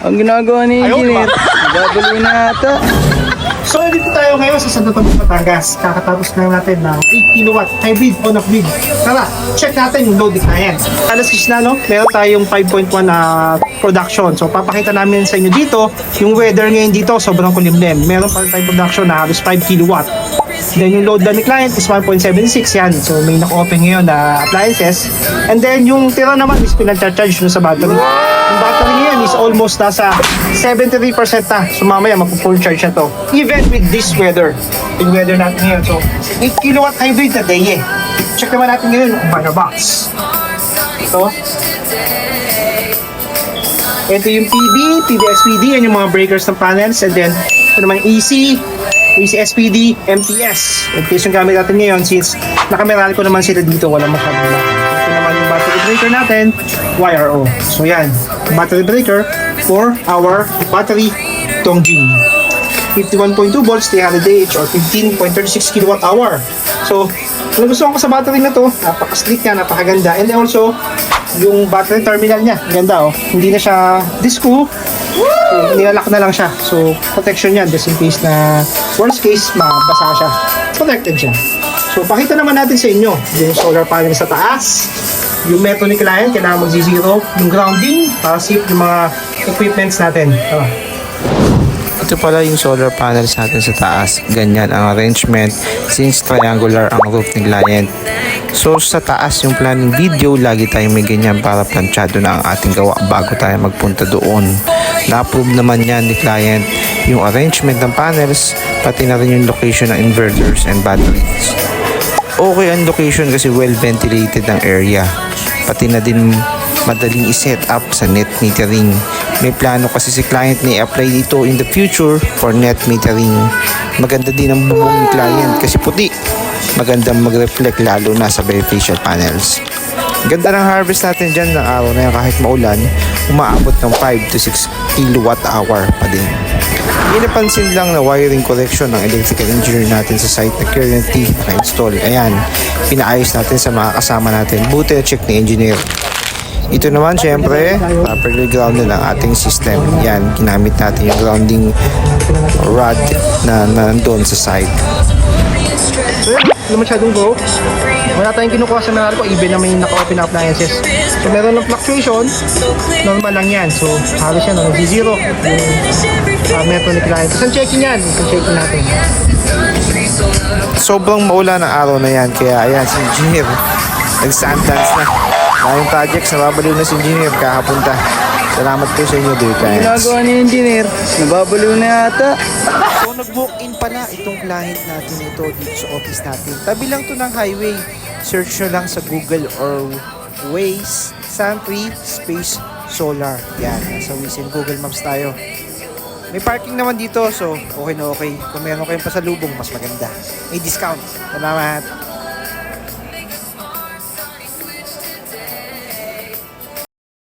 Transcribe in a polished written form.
Ang ginagawa ni Engineer, nababalo na ata. So, dito tayo ngayon sa Santo Tomas, Batangas. Kakatapos lang natin ng 8 kilowatt hybrid on off grid. Tara, check natin yung load ni client. Alas 6 na, no? Meron tayong 5.1 na production. So, papakita namin sa inyo dito, yung weather ngayon dito, sobrang kulimlim. Meron pa tayong production na halos 5 kilowatt. Then, yung load lang ni client is 1.76 yan. So, may naka-open ngayon na appliances. And then, yung tira naman is pinag-charge nyo sa battery. Yung battery ngayon is almost nasa 73% na. So, mamaya mapu-full charge na to. Even with this weather. Yung weather natin ngayon. So, 8 kilowatt hybrid na day eh. Check naman natin ngayon kung paano box. Ito yung PB SPD, yan yung mga breakers ng panels. And then, ito naman AC SPD, MTS. MTS yung gamit natin ngayon since nakameral ko naman sila dito, walang masyadong lang. Ito naman yung battery breaker natin, YRO. So yan, battery breaker for our battery Dongjin. 51.2 volts, 300 Ah or 15.36 kilowatt hour. So, nagustuhan ko sa battery na to, napaka-sleek niya, napakaganda. And also, yung battery terminal niya, ganda oh. Hindi na siya disco. So, nilalak na lang siya. So, protection yan just in case na worst case, mabasa siya. Protected siya. So, pakita naman natin sa inyo yung solar panel sa taas. Yung method ni client, kailangan mag-zero. Yung grounding, para safe yung mga equipments natin. Ito pala yung solar panels natin sa taas. Ganyan ang arrangement since triangular ang roof ng client. So sa taas yung planning video, lagi tayong may ganyan para planchado na ang ating gawa bago tayo magpunta doon. Na-approve naman yan ni client yung arrangement ng panels, pati na rin yung location ng inverters and batteries. Okay ang location kasi well ventilated ang area. Pati na din madaling i-set up sa net metering. May plano kasi si client na i-apply dito in the future for net metering. Maganda din ang bubong ni client kasi puti. Magandang mag-reflect lalo na sa bifacial panels. Ganda ng harvest natin dyan ng araw na yan kahit maulan, umaabot ng 5 to 6 kilowatt hour pa din. Hindi napansin lang na wiring correction ng electrical engineer natin sa site na currently na-install. Ayan, pinaayos natin sa mga kasama natin. Buti check ni engineer. Ito naman syempre, properly grounded ang ating system. Yan, ginamit natin yung grounding rod na nandun sa side. So yun, hindi masyadong broke. Wala tayong kinukuha sa meral ko, even na may naka-open na appliances. So meron ng fluctuation, normal lang yan. So halos yan, nag-zero yung method ni client. Isang checking yan, isang checking natin. Sobrang maulan ang araw na yan, kaya ayan si engineer, nag-sundance na. Maraming projects, nababaliw na si engineer kakapunta. Salamat po sa inyo, dear Ang clients. ginagawa ni Engineer, nababalo na yata. So nag-walk-in pala itong client natin ito dito sa office natin. Tabi lang to ng highway. Search nyo lang sa Google or Waze, Suntree, Space, Solar. Yan, nasa Waze and Google Maps tayo. May parking naman dito, so okay na okay. Kung meron kayong pasalubong, mas maganda. May discount. Salamat.